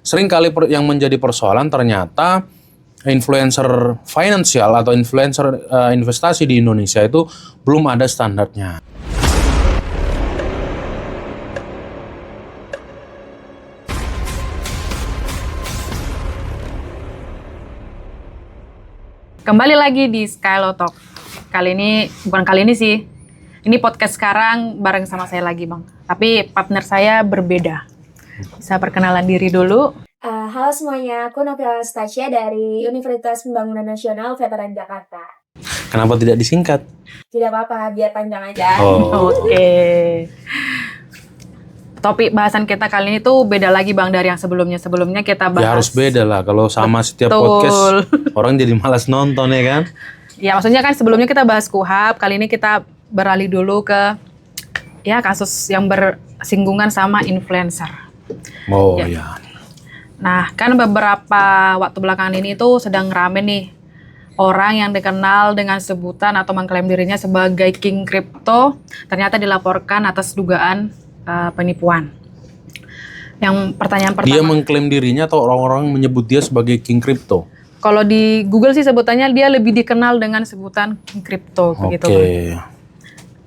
Sering kali yang menjadi persoalan ternyata influencer finansial atau influencer investasi di Indonesia itu belum ada standarnya. Kembali lagi di Skylo Talk. Bukan kali ini sih. Ini podcast sekarang bareng sama saya lagi, Bang. Tapi partner saya berbeda. Bisa perkenalan diri dulu. Halo semuanya, aku Novia Stasia dari Universitas Pembangunan Nasional Veteran Jakarta. Kenapa tidak disingkat? Tidak apa-apa, biar panjang aja. Oke. Topik bahasan kita kali ini tuh beda lagi, Bang, dari yang sebelumnya. Sebelumnya kita bahas... Ya harus beda lah, kalau sama setiap podcast orang jadi malas nonton ya kan? Ya maksudnya kan sebelumnya kita bahas KUHP, kali ini kita beralih dulu ke kasus yang bersinggungan sama influencer. Oh ya. Nah, kan beberapa waktu belakangan ini tuh sedang rame nih orang yang dikenal dengan sebutan atau mengklaim dirinya sebagai King Crypto ternyata dilaporkan atas dugaan penipuan. Yang pertanyaan pertama. Dia mengklaim dirinya atau orang-orang menyebut dia sebagai King Crypto? Kalau di Google sih sebutannya dia lebih dikenal dengan sebutan King Crypto begitu. Oke.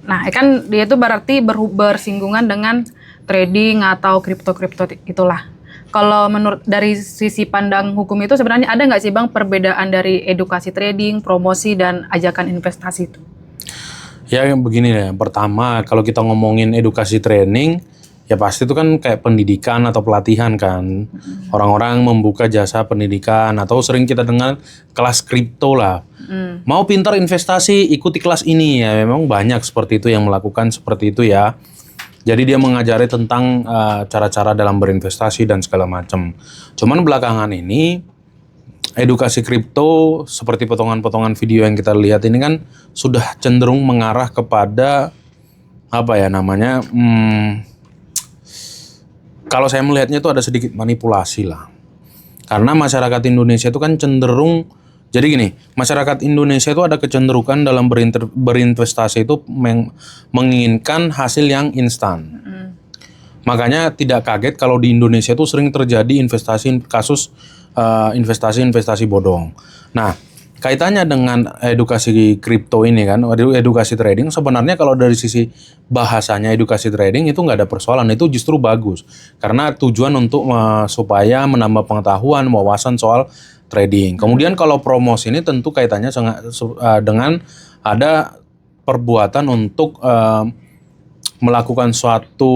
Nah, kan dia itu berarti bersinggungan dengan trading atau kripto-kripto itulah. Kalau menurut dari sisi pandang hukum itu sebenarnya ada nggak sih, Bang, perbedaan dari edukasi trading, promosi, dan ajakan investasi itu? Ya begini ya, pertama kalau kita ngomongin edukasi training, ya pasti itu kan kayak pendidikan atau pelatihan kan. Orang-orang membuka jasa pendidikan atau sering kita dengar kelas kripto lah. Mau pintar investasi, ikuti kelas ini ya. Memang banyak seperti itu yang melakukan seperti itu ya. Jadi dia mengajari tentang cara-cara dalam berinvestasi dan segala macam. Cuman belakangan ini edukasi kripto seperti potongan-potongan video yang kita lihat ini kan sudah cenderung mengarah kepada kalau saya melihatnya itu ada sedikit manipulasi lah. Karena masyarakat Indonesia itu kan cenderung, jadi gini, masyarakat Indonesia itu ada kecenderungan dalam berinvestasi itu menginginkan hasil yang instan. Makanya tidak kaget kalau di Indonesia itu sering terjadi investasi bodong. Nah, kaitannya dengan edukasi kripto ini kan, edukasi trading, sebenarnya kalau dari sisi bahasanya edukasi trading itu nggak ada persoalan, itu justru bagus. Karena tujuan untuk supaya menambah pengetahuan, wawasan soal trading. Kemudian kalau promosi ini tentu kaitannya dengan ada perbuatan untuk melakukan suatu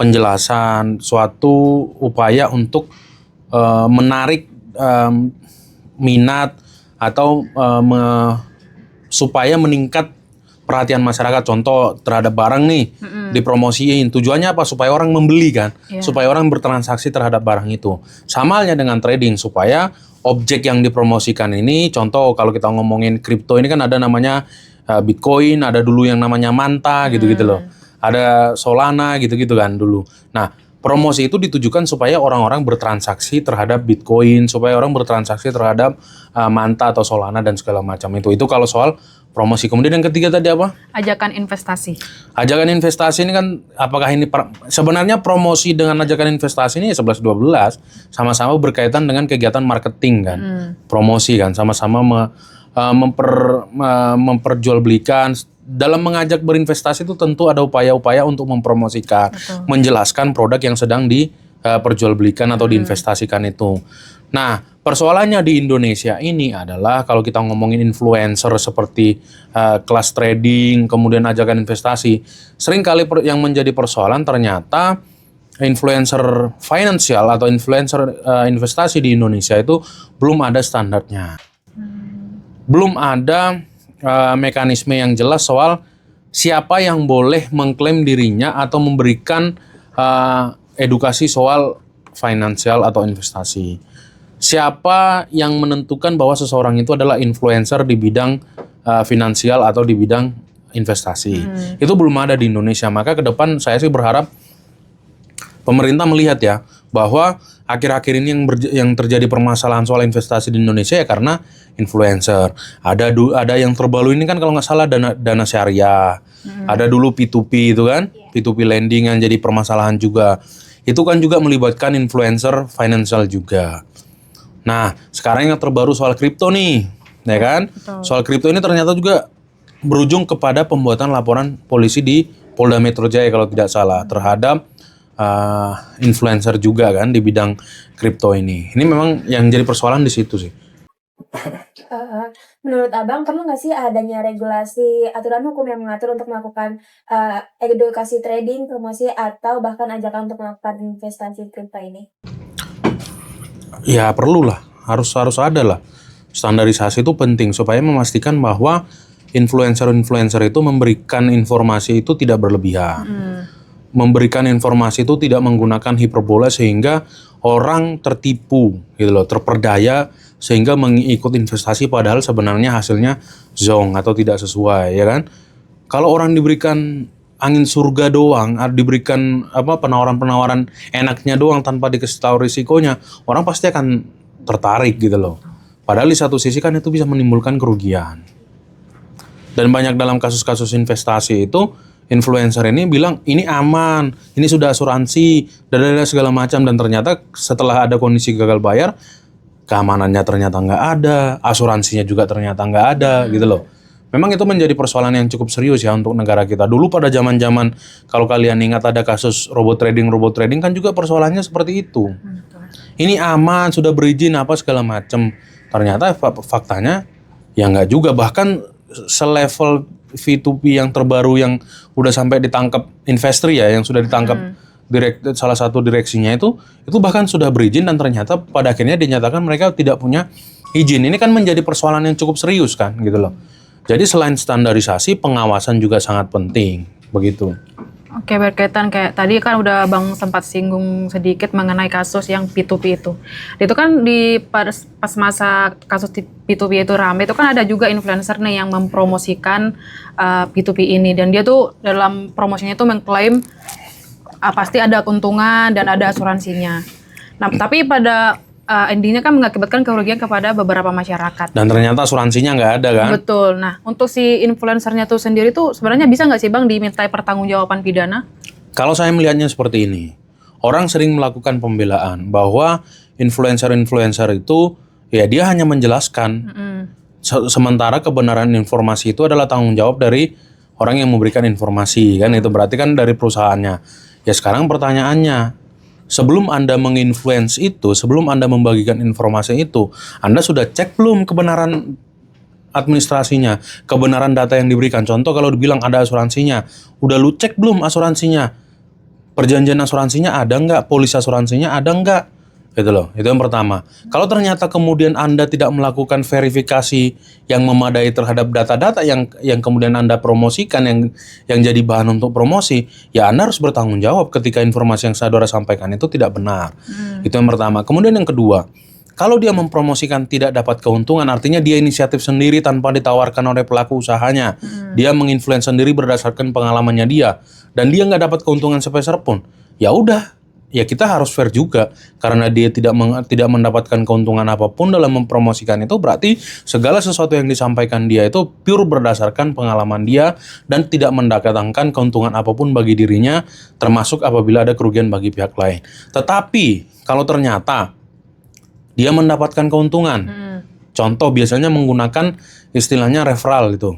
penjelasan, suatu upaya untuk menarik minat atau supaya meningkat perhatian masyarakat. Contoh terhadap barang nih dipromosiin, tujuannya apa? Supaya orang membeli kan, supaya orang bertransaksi terhadap barang itu. Sama halnya dengan trading, supaya objek yang dipromosikan ini, contoh kalau kita ngomongin kripto ini kan ada namanya Bitcoin, ada dulu yang namanya Manta gitu-gitu loh. Ada Solana gitu-gitu kan dulu. Nah, promosi itu ditujukan supaya orang-orang bertransaksi terhadap Bitcoin, supaya orang bertransaksi terhadap Manta atau Solana dan segala macam itu. Itu kalau soal promosi. Kemudian yang ketiga tadi apa? Ajakan investasi. Ajakan investasi ini kan apakah ini sebenarnya promosi dengan ajakan investasi ini 11-12 sama-sama berkaitan dengan kegiatan marketing kan. Promosi kan sama-sama memperjualbelikan. Dalam mengajak berinvestasi itu tentu ada upaya-upaya untuk mempromosikan, menjelaskan produk yang sedang diperjualbelikan atau diinvestasikan itu. Nah, persoalannya di Indonesia ini adalah kalau kita ngomongin influencer seperti kelas trading, kemudian ajakan investasi, sering kali yang menjadi persoalan ternyata influencer finansial atau influencer investasi di Indonesia itu belum ada standarnya. Belum ada mekanisme yang jelas soal siapa yang boleh mengklaim dirinya atau memberikan edukasi soal finansial atau investasi. Siapa yang menentukan bahwa seseorang itu adalah influencer di bidang finansial atau di bidang investasi. Itu belum ada di Indonesia. Maka ke depan saya sih berharap pemerintah melihat ya bahwa akhir-akhir ini yang terjadi permasalahan soal investasi di Indonesia ya karena influencer. Ada yang terbaru ini kan kalau nggak salah dana syariah. Ada dulu P2P itu kan, P2P lending yang jadi permasalahan juga. itu kan juga melibatkan influencer financial juga. Nah, sekarang yang terbaru soal kripto nih, ya kan? Betul. Soal kripto ini ternyata juga berujung kepada pembuatan laporan polisi di Polda Metro Jaya kalau tidak salah terhadap influencer juga kan di bidang kripto ini. Ini memang yang jadi persoalan di situ sih. Menurut Abang, perlu nggak sih adanya regulasi aturan hukum yang mengatur untuk melakukan edukasi trading, promosi, atau bahkan ajakan untuk melakukan investasi kripto ini? Ya perlulah, harus ada lah. Standarisasi itu penting supaya memastikan bahwa influencer itu memberikan informasi itu tidak berlebihan. Memberikan informasi itu tidak menggunakan hiperbola sehingga orang tertipu gitu loh, terperdaya sehingga mengikut investasi padahal sebenarnya hasilnya zonk atau tidak sesuai, ya kan? Kalau orang diberikan angin surga doang, diberikan penawaran-penawaran enaknya doang tanpa dikasih tahu risikonya, orang pasti akan tertarik gitu loh. Padahal di satu sisi kan itu bisa menimbulkan kerugian. Dan banyak dalam kasus-kasus investasi itu influencer ini bilang ini aman, ini sudah asuransi, dan segala macam, dan ternyata setelah ada kondisi gagal bayar, keamanannya ternyata nggak ada, asuransinya juga ternyata nggak ada, gitu loh. Memang itu menjadi persoalan yang cukup serius ya untuk negara kita. Dulu pada zaman-zaman kalau kalian ingat ada kasus robot trading kan juga persoalannya seperti itu. Ini aman, sudah berizin apa segala macam. Ternyata faktanya ya nggak juga, bahkan selevel V2P yang terbaru yang udah sampai ditangkap investor ya, yang sudah ditangkap salah satu direksinya itu bahkan sudah berizin dan ternyata pada akhirnya dinyatakan mereka tidak punya izin. Ini kan menjadi persoalan yang cukup serius kan gitu loh. Jadi selain standarisasi, pengawasan juga sangat penting, begitu. Oke, berkaitan kayak tadi kan udah Bang sempat singgung sedikit mengenai kasus yang P2P itu. Itu kan pas masa kasus P2P itu rame, itu kan ada juga influencer nih yang mempromosikan P2P ini. Dan dia tuh dalam promosinya tuh mengklaim pasti ada keuntungan dan ada asuransinya. Nah, tapi pada endingnya kan mengakibatkan kerugian kepada beberapa masyarakat. Dan ternyata asuransinya nggak ada kan? Betul. Nah, untuk si influencernya tuh sendiri tuh sebenarnya bisa nggak sih Bang dimintai pertanggungjawaban pidana? Kalau saya melihatnya seperti ini, orang sering melakukan pembelaan bahwa influencer itu ya dia hanya menjelaskan, sementara kebenaran informasi itu adalah tanggung jawab dari orang yang memberikan informasi kan, itu berarti kan dari perusahaannya. Ya sekarang pertanyaannya, sebelum Anda menginfluence itu, sebelum Anda membagikan informasi itu, Anda sudah cek belum kebenaran administrasinya, kebenaran data yang diberikan? Contoh kalau dibilang ada asuransinya, udah lu cek belum asuransinya? Perjanjian asuransinya ada nggak? Polis asuransinya ada nggak? Gitu loh, itu yang pertama. Kalau ternyata kemudian Anda tidak melakukan verifikasi yang memadai terhadap data-data yang kemudian Anda promosikan, yang jadi bahan untuk promosi, ya Anda harus bertanggung jawab ketika informasi yang saudara sampaikan itu tidak benar. Itu yang pertama. Kemudian yang kedua, kalau dia mempromosikan tidak dapat keuntungan, artinya dia inisiatif sendiri tanpa ditawarkan oleh pelaku usahanya. Dia menginfluence sendiri berdasarkan pengalamannya dia, dan dia nggak dapat keuntungan sepeser pun. Ya udah, ya kita harus fair juga, karena dia tidak mendapatkan keuntungan apapun dalam mempromosikan itu, berarti segala sesuatu yang disampaikan dia itu pure berdasarkan pengalaman dia dan tidak mendatangkan keuntungan apapun bagi dirinya, termasuk apabila ada kerugian bagi pihak lain. Tetapi kalau ternyata dia mendapatkan keuntungan, contoh biasanya menggunakan istilahnya referral itu,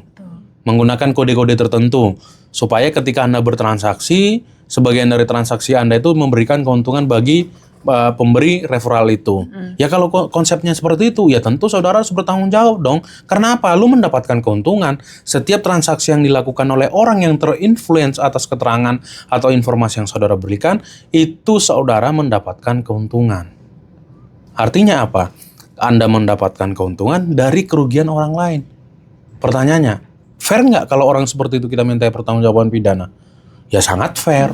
menggunakan kode-kode tertentu supaya ketika Anda bertransaksi, sebagian dari transaksi Anda itu memberikan keuntungan bagi pemberi referral itu. Ya kalau konsepnya seperti itu, ya tentu saudara harus bertanggung jawab dong. Karena apa? Lu mendapatkan keuntungan. Setiap transaksi yang dilakukan oleh orang yang terinfluence atas keterangan atau informasi yang saudara berikan, itu saudara mendapatkan keuntungan. Artinya apa? Anda mendapatkan keuntungan dari kerugian orang lain. Pertanyaannya, fair nggak kalau orang seperti itu kita minta pertanggungjawaban pidana? Ya sangat fair.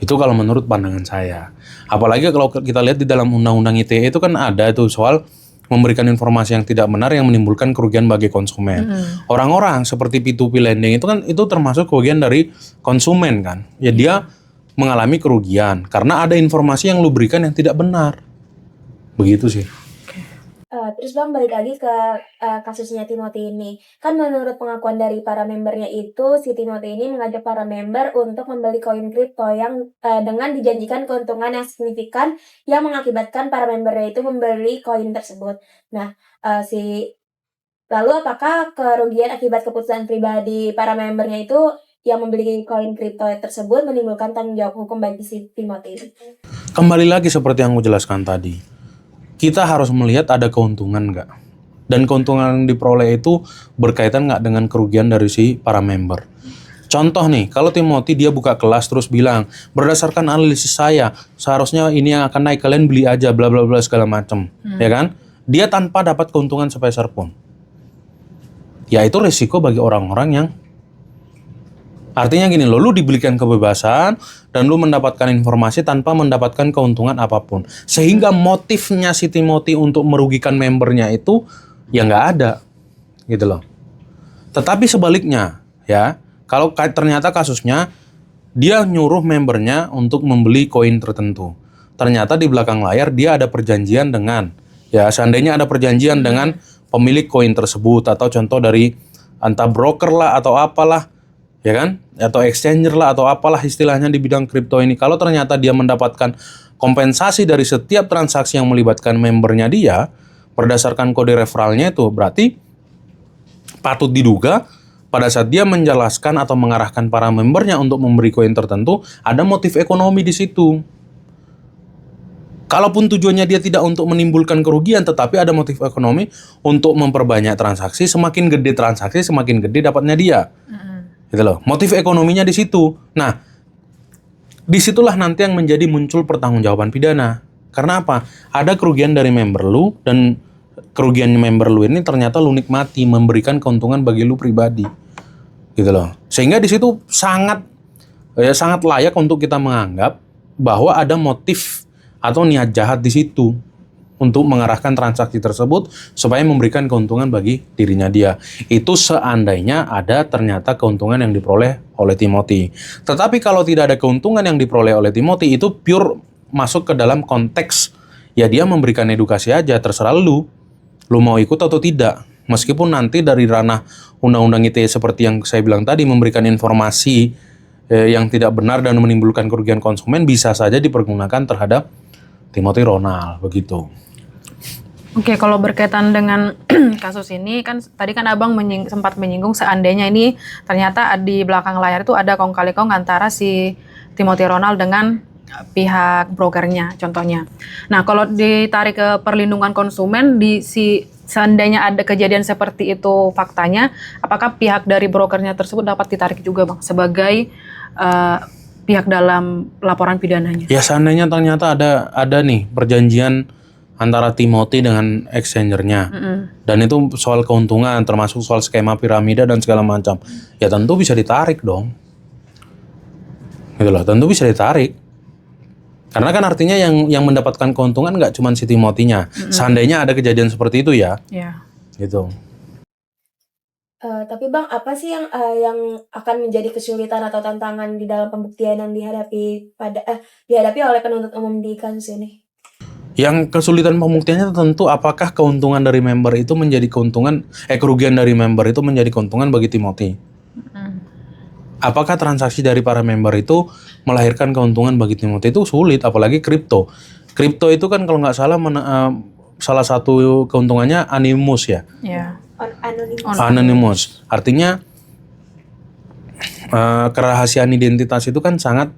Itu kalau menurut pandangan saya. Apalagi kalau kita lihat di dalam Undang-Undang ITE itu kan ada itu soal memberikan informasi yang tidak benar yang menimbulkan kerugian bagi konsumen. Orang-orang seperti P2P lending itu kan itu termasuk kerugian dari konsumen kan. Ya dia mengalami kerugian karena ada informasi yang lu berikan yang tidak benar. Begitu sih. Terus Bang balik lagi ke kasusnya Timothy ini. Kan menurut pengakuan dari para membernya itu, si Timothy ini mengajak para member untuk membeli koin kripto yang dengan dijanjikan keuntungan yang signifikan yang mengakibatkan para membernya itu membeli koin tersebut. Nah, lalu apakah kerugian akibat keputusan pribadi para membernya itu yang membeli koin kripto tersebut menimbulkan tanggung jawab hukum bagi si Timothy ini? Kembali lagi seperti yang aku jelaskan tadi. Kita harus melihat ada keuntungan nggak. Dan keuntungan yang diperoleh itu berkaitan nggak dengan kerugian dari si para member. Contoh nih, kalau Timothy dia buka kelas terus bilang, berdasarkan analisis saya, seharusnya ini yang akan naik, kalian beli aja, bla bla bla segala macam, ya kan? Dia tanpa dapat keuntungan sepeser pun. Ya itu resiko bagi orang-orang yang artinya gini loh, lu diberikan kebebasan dan lu mendapatkan informasi tanpa mendapatkan keuntungan apapun. Sehingga motifnya si Timothy untuk merugikan membernya itu ya nggak ada. Gitu loh. Tetapi sebaliknya ya, kalau ternyata kasusnya dia nyuruh membernya untuk membeli koin tertentu. Ternyata di belakang layar dia ada perjanjian dengan, ya seandainya ada perjanjian dengan pemilik koin tersebut atau contoh dari entah broker lah atau apalah, ya kan? Atau exchanger lah atau apalah istilahnya di bidang kripto ini. Kalau ternyata dia mendapatkan kompensasi dari setiap transaksi yang melibatkan membernya dia berdasarkan kode referralnya itu, berarti patut diduga pada saat dia menjelaskan atau mengarahkan para membernya untuk memberi koin tertentu, ada motif ekonomi di situ. Kalaupun tujuannya dia tidak untuk menimbulkan kerugian, tetapi ada motif ekonomi untuk memperbanyak transaksi, semakin gede transaksi, semakin gede dapatnya dia. Gitu loh. Motif ekonominya di situ. Nah, disitulah nanti yang menjadi muncul pertanggungjawaban pidana. Karena apa? Ada kerugian dari member lu dan kerugian member lu ini ternyata lu nikmati, memberikan keuntungan bagi lu pribadi. Gitu loh. Sehingga di situ sangat layak untuk kita menganggap bahwa ada motif atau niat jahat di situ untuk mengarahkan transaksi tersebut supaya memberikan keuntungan bagi dirinya dia. Itu seandainya ada ternyata keuntungan yang diperoleh oleh Timothy. Tetapi kalau tidak ada keuntungan yang diperoleh oleh Timothy, itu pure masuk ke dalam konteks ya dia memberikan edukasi aja, terserah lu mau ikut atau tidak. Meskipun nanti dari ranah undang-undang ITE seperti yang saya bilang tadi memberikan informasi yang tidak benar dan menimbulkan kerugian konsumen bisa saja dipergunakan terhadap Timothy Ronald begitu. Oke, kalau berkaitan dengan kasus ini kan tadi kan Abang sempat menyinggung seandainya ini ternyata di belakang layar itu ada kong kali kong antara si Timothy Ronald dengan pihak brokernya contohnya. Nah, kalau ditarik ke perlindungan konsumen seandainya ada kejadian seperti itu faktanya, apakah pihak dari brokernya tersebut dapat ditarik juga Bang sebagai pihak dalam laporan pidananya? Ya seandainya ternyata ada nih perjanjian antara Timothy dengan exchangernya, dan itu soal keuntungan termasuk soal skema piramida dan segala macam, ya tentu bisa ditarik dong, gitu loh, tentu bisa ditarik, karena kan artinya yang mendapatkan keuntungan nggak cuma si Timothy-nya, seandainya ada kejadian seperti itu ya, gitu. Tapi Bang, apa sih yang akan menjadi kesulitan atau tantangan di dalam pembuktian yang dihadapi oleh penuntut umum di kasus ini? Yang kesulitan pembuktiannya tentu apakah keuntungan dari member itu menjadi kerugian dari member itu menjadi keuntungan bagi Timothy. Apakah transaksi dari para member itu melahirkan keuntungan bagi Timothy, itu sulit, apalagi kripto. Kripto itu kan kalau nggak salah salah satu keuntungannya anonymous ya. Anonymous. Artinya kerahasiaan identitas itu kan sangat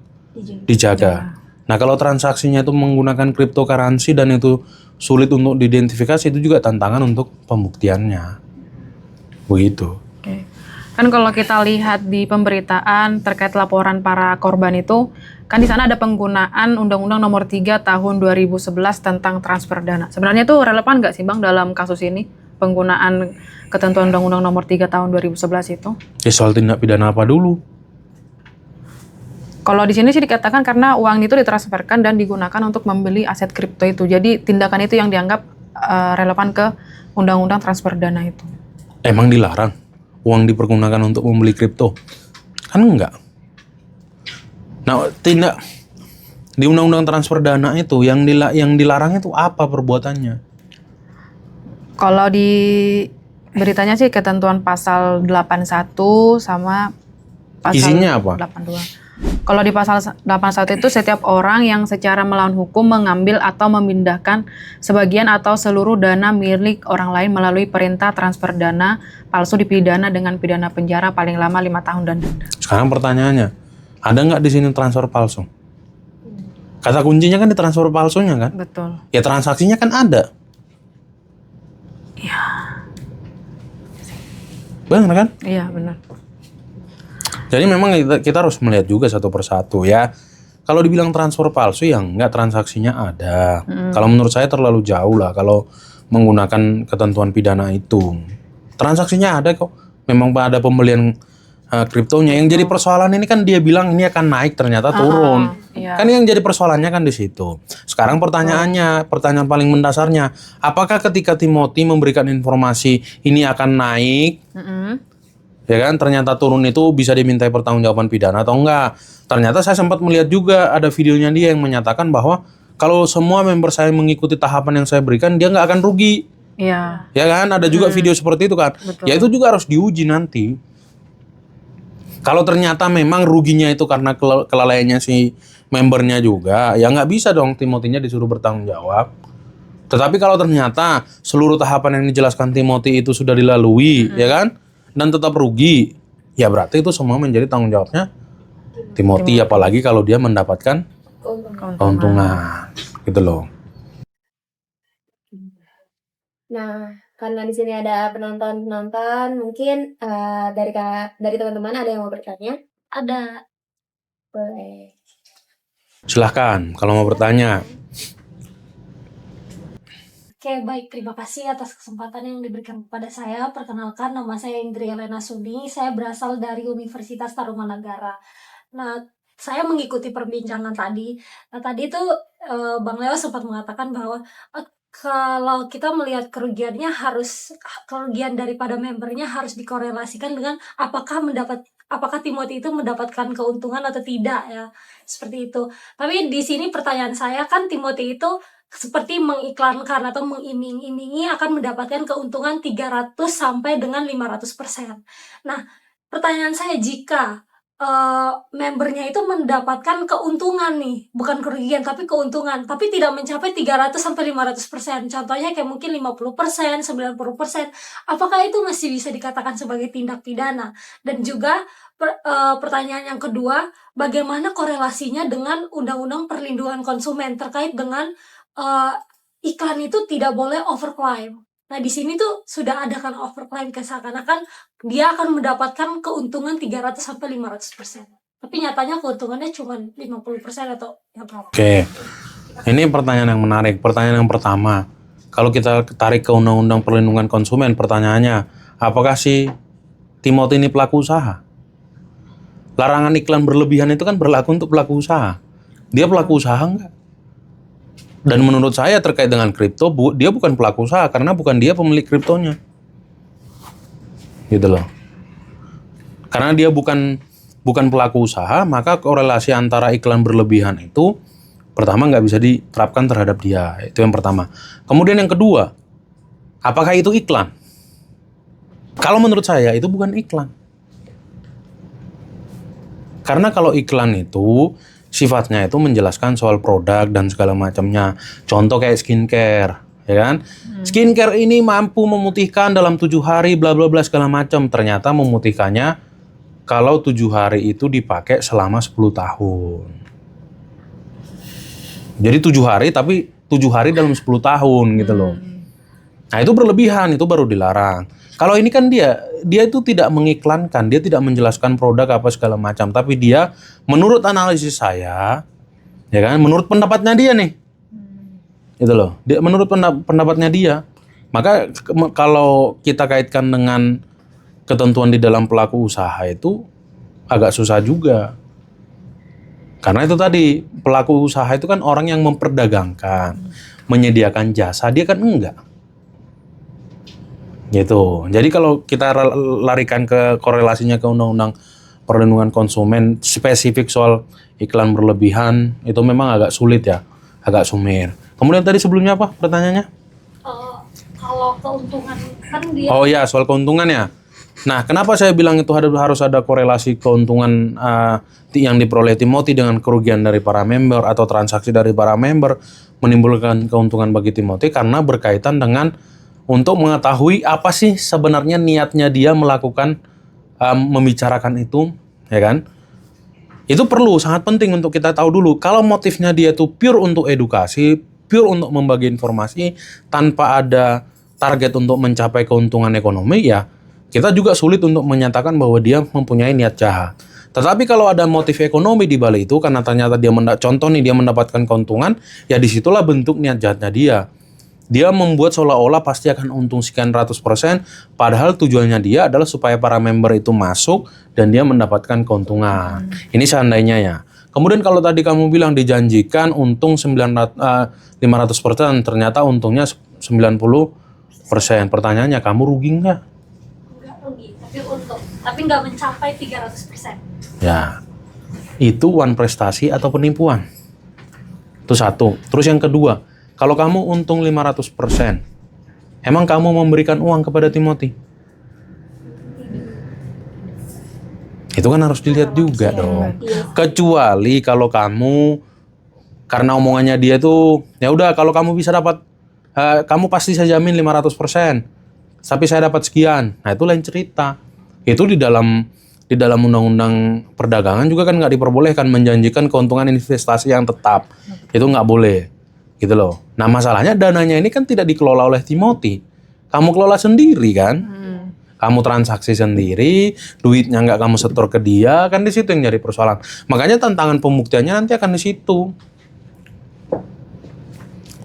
dijaga. Nah, kalau transaksinya itu menggunakan cryptocurrency dan itu sulit untuk diidentifikasi, itu juga tantangan untuk pembuktiannya. Begitu. Oke. Kan kalau kita lihat di pemberitaan terkait laporan para korban itu, kan di sana ada penggunaan Undang-Undang Nomor 3 Tahun 2011 tentang transfer dana. Sebenarnya itu relevan nggak sih Bang dalam kasus ini? Penggunaan ketentuan Undang-Undang Nomor 3 Tahun 2011 itu? Ya soal tindak pidana apa dulu? Kalau di sini sih dikatakan karena uang itu ditransferkan dan digunakan untuk membeli aset kripto itu. Jadi tindakan itu yang dianggap relevan ke undang-undang transfer dana itu. Emang dilarang uang dipergunakan untuk membeli kripto? Kan enggak. Nah, di undang-undang transfer dana itu yang dilarang itu apa perbuatannya? Kalau di beritanya sih ketentuan pasal 81 sama pasal Isinya apa? 82. Kalau di pasal 81 itu setiap orang yang secara melawan hukum mengambil atau memindahkan sebagian atau seluruh dana milik orang lain melalui perintah transfer dana palsu dipidana dengan pidana penjara paling lama 5 tahun dan denda. Sekarang pertanyaannya, ada nggak di sini transfer palsu? Kata kuncinya kan di transfer palsunya kan? Betul. Ya transaksinya kan ada. Iya. Benar kan? Iya, benar. Jadi memang kita harus melihat juga satu persatu ya. Kalau dibilang transfer palsu yang enggak, transaksinya ada. Kalau menurut saya terlalu jauh lah kalau menggunakan ketentuan pidana itu. Transaksinya ada kok. Memang ada pembelian kriptonya. Yang jadi persoalan ini kan dia bilang ini akan naik ternyata turun. Iya. Kan yang jadi persoalannya kan di situ. Sekarang pertanyaannya, pertanyaan paling mendasarnya, apakah ketika Timothy memberikan informasi ini akan naik? Ya kan, ternyata turun itu bisa dimintai pertanggungjawaban pidana atau enggak. Ternyata saya sempat melihat juga ada videonya dia yang menyatakan bahwa kalau semua member saya mengikuti tahapan yang saya berikan, dia nggak akan rugi. Iya. Ya kan, ada juga video seperti itu kan. Betul. Ya itu juga harus diuji nanti. Kalau ternyata memang ruginya itu karena kelalaiannya si membernya juga, ya nggak bisa dong Timothy-nya disuruh bertanggung jawab. Tetapi kalau ternyata seluruh tahapan yang dijelaskan Timothy itu sudah dilalui, ya kan? Dan tetap rugi, ya berarti itu semua menjadi tanggung jawabnya Timothy, apalagi kalau dia mendapatkan keuntungan, gitu loh. Nah, karena di sini ada penonton, mungkin dari teman-teman ada yang mau bertanya? Ada. Boleh. Silahkan kalau mau bertanya. Oke, baik. Terima kasih atas kesempatan yang diberikan kepada saya. Perkenalkan, nama saya Indri Elena Suni. Saya berasal dari Universitas Tarumanagara. Nah, saya mengikuti perbincangan tadi. Nah, tadi itu Bang Leo sempat mengatakan bahwa kalau kita melihat kerugiannya kerugian daripada membernya harus dikorelasikan dengan apakah Timothy itu mendapatkan keuntungan atau tidak ya. Seperti itu. Tapi di sini pertanyaan saya kan Timothy itu seperti mengiklankan atau mengiming-imingi akan mendapatkan keuntungan 300 sampai dengan 500%. Nah, pertanyaan saya jika membernya itu mendapatkan keuntungan nih, bukan kerugian tapi keuntungan, tapi tidak mencapai 300 sampai 500%. Contohnya kayak mungkin 50%, 90%. Apakah itu masih bisa dikatakan sebagai tindak pidana? Dan juga pertanyaan yang kedua, bagaimana korelasinya dengan Undang-Undang Perlindungan Konsumen terkait dengan iklan itu tidak boleh overclaim. Nah, di sini tuh sudah ada kan overclaim, seakan-akan dia akan mendapatkan keuntungan 300 sampai 500%. Tapi nyatanya keuntungannya cuma 50% atau ya berapa? Oke. Ini pertanyaan yang menarik. Pertanyaan yang pertama, kalau kita tarik ke Undang-Undang Perlindungan Konsumen, pertanyaannya, apakah si Timothy ini pelaku usaha? Larangan iklan berlebihan itu kan berlaku untuk pelaku usaha. Dia pelaku usaha enggak? Dan menurut saya terkait dengan kripto, dia bukan pelaku usaha karena bukan dia pemilik kriptonya. Gitu loh. Karena dia bukan pelaku usaha, maka korelasi antara iklan berlebihan itu pertama nggak bisa diterapkan terhadap dia. Itu yang pertama. Kemudian yang kedua, apakah itu iklan? Kalau menurut saya itu bukan iklan. Karena kalau iklan itu sifatnya itu menjelaskan soal produk dan segala macamnya. Contoh kayak skincare, ya kan? Skincare ini mampu memutihkan dalam 7 hari, bla bla bla segala macam. Ternyata memutihkannya kalau 7 hari itu dipakai selama 10 tahun. Jadi 7 hari tapi 7 hari dalam 10 tahun gitu loh. Nah itu berlebihan, itu baru dilarang. Kalau ini kan dia itu tidak mengiklankan, dia tidak menjelaskan produk apa segala macam, tapi dia menurut analisis saya, ya kan, menurut pendapatnya dia nih, gitu loh. Dia menurut pendapatnya dia, maka kalau kita kaitkan dengan ketentuan di dalam pelaku usaha itu agak susah juga, karena itu tadi pelaku usaha itu kan orang yang memperdagangkan, menyediakan jasa, dia kan enggak. Gitu. Jadi kalau kita larikan ke korelasinya ke Undang-Undang Perlindungan Konsumen spesifik soal iklan berlebihan itu memang agak sulit ya, agak sumir. Kemudian tadi sebelumnya apa pertanyaannya? Kalau keuntungan kan dia. Oh ya, soal keuntungan ya. Nah, kenapa saya bilang itu harus ada korelasi keuntungan yang diperoleh Timothy dengan kerugian dari para member atau transaksi dari para member menimbulkan keuntungan bagi Timothy karena berkaitan dengan untuk mengetahui apa sih sebenarnya niatnya dia melakukan membicarakan itu, ya kan? Itu perlu, sangat penting untuk kita tahu dulu. Kalau motifnya dia tuh pure untuk edukasi, pure untuk membagi informasi tanpa ada target untuk mencapai keuntungan ekonomi, ya kita juga sulit untuk menyatakan bahwa dia mempunyai niat jahat. Tetapi kalau ada motif ekonomi di balik itu, karena ternyata dia contoh nih dia mendapatkan keuntungan, ya disitulah bentuk niat jahatnya dia. Dia membuat seolah-olah pasti akan untung sekian ratus%, padahal tujuannya dia adalah supaya para member itu masuk dan dia mendapatkan keuntungan. Ini seandainya ya. Kemudian kalau tadi kamu bilang dijanjikan untung 500%, ternyata untungnya 90%. Pertanyaannya, kamu rugi nggak? Enggak rugi, tapi untung. Tapi nggak mencapai 300%. Ya, itu one prestasi atau penipuan. Itu satu. Terus yang kedua, kalau kamu untung 500%, emang kamu memberikan uang kepada Timothy? Itu kan harus dilihat juga dong. Kecuali kalau kamu, karena omongannya dia tuh, ya udah kalau kamu bisa dapat, kamu pasti saya jamin 500%. Tapi saya dapat sekian. Nah itu lain cerita. Itu di dalam undang-undang perdagangan juga kan nggak diperbolehkan menjanjikan keuntungan investasi yang tetap. Itu nggak boleh. Gitu loh. Nah masalahnya dananya ini kan tidak dikelola oleh Timothy. Kamu kelola sendiri kan. Kamu transaksi sendiri, duitnya nggak kamu setor ke dia, kan di situ yang jadi persoalan. Makanya tantangan pembuktiannya nanti akan di situ.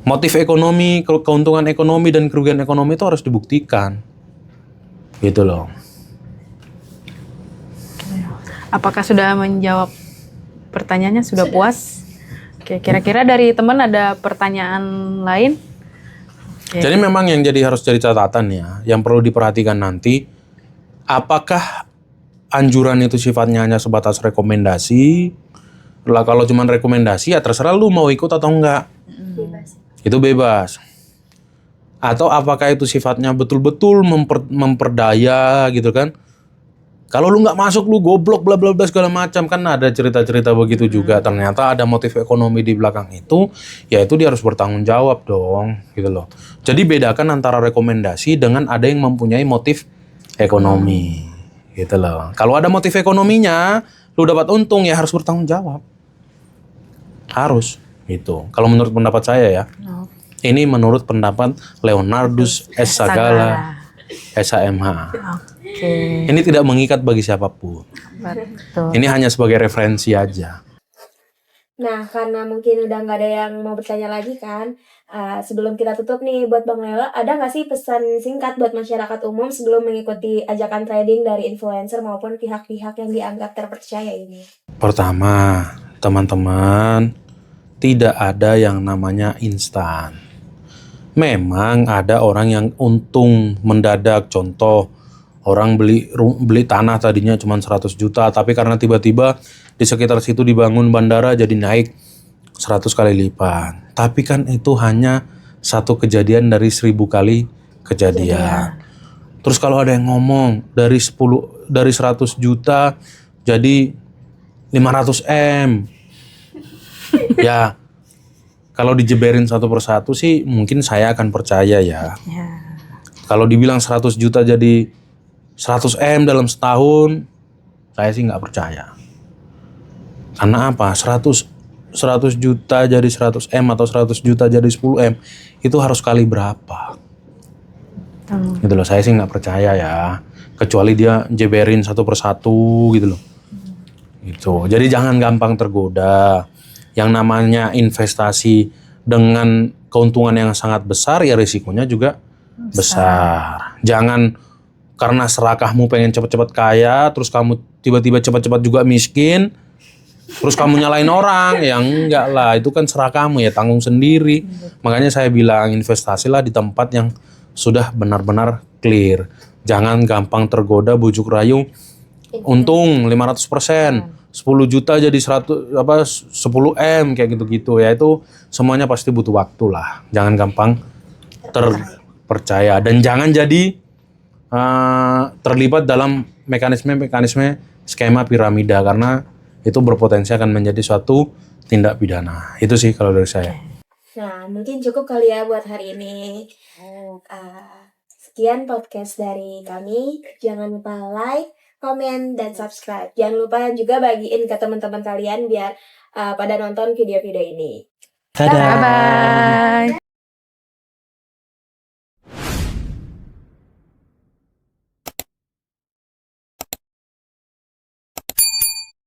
Motif ekonomi, keuntungan ekonomi dan kerugian ekonomi itu harus dibuktikan. Gitu loh. Apakah sudah menjawab pertanyaannya? Sudah puas? Oke, kira-kira dari teman ada pertanyaan lain? Oke. Jadi memang yang harus jadi catatan ya, yang perlu diperhatikan nanti, apakah anjuran itu sifatnya hanya sebatas rekomendasi? Lah kalau cuma rekomendasi ya terserah lu mau ikut atau enggak. Itu bebas. Atau apakah itu sifatnya betul-betul memperdaya gitu kan? Kalau lu nggak masuk lu goblok bla bla bla segala macam, kan ada cerita-cerita begitu juga. Ternyata ada motif ekonomi di belakang itu, ya itu dia harus bertanggung jawab dong, gitu loh. Jadi bedakan antara rekomendasi dengan ada yang mempunyai motif ekonomi, gitu loh. Kalau ada motif ekonominya, lu dapat untung ya harus bertanggung jawab. Harus, gitu. Kalau menurut pendapat saya ya. Ini menurut pendapat Leonardus S. Sagala, SHMH. Oke. Ini tidak mengikat bagi siapapun. Betul. Ini hanya sebagai referensi aja. Nah, karena mungkin udah nggak ada yang mau bertanya lagi kan, sebelum kita tutup nih buat Bang Lela, ada nggak sih pesan singkat buat masyarakat umum sebelum mengikuti ajakan trading dari influencer maupun pihak-pihak yang dianggap terpercaya ini? Pertama, teman-teman, tidak ada yang namanya instan. Memang ada orang yang untung mendadak, contoh orang beli tanah tadinya cuma 100 juta, tapi karena tiba-tiba di sekitar situ dibangun bandara jadi naik 100 kali lipat. Tapi kan itu hanya satu kejadian dari 1000 kali kejadian. Terus kalau ada yang ngomong dari 100 juta jadi 500 M. Ya, kalau dijeberin satu persatu sih mungkin saya akan percaya ya. Kalau dibilang 100 juta jadi 100 M dalam setahun, saya sih nggak percaya. Karena apa? 100 juta jadi 100 M atau 100 juta jadi 10 M itu harus kali berapa? Gitu loh, saya sih nggak percaya ya. Kecuali dia jeberin satu persatu gitu loh. Gitu. Jadi jangan gampang tergoda. Yang namanya investasi dengan keuntungan yang sangat besar ya risikonya juga besar. Jangan karena serakahmu pengen cepat-cepat kaya, terus kamu tiba-tiba cepat-cepat juga miskin, terus kamu nyalain orang, ya enggak lah, itu kan serakahmu ya, tanggung sendiri. Makanya saya bilang investasilah di tempat yang sudah benar-benar clear. Jangan gampang tergoda bujuk rayu, untung 500%. 10 juta jadi 10 M kayak gitu-gitu ya, itu semuanya pasti butuh waktu lah. Jangan gampang percaya. Dan jangan jadi terlibat dalam mekanisme skema piramida, karena itu berpotensi akan menjadi suatu tindak pidana. Itu sih kalau dari saya. Nah, mungkin cukup kali ya buat hari ini. Sekian podcast dari kami. Jangan lupa like, komen, dan subscribe. Jangan lupa juga bagiin ke teman-teman kalian biar pada nonton video-video ini. Dadah. Bye-bye.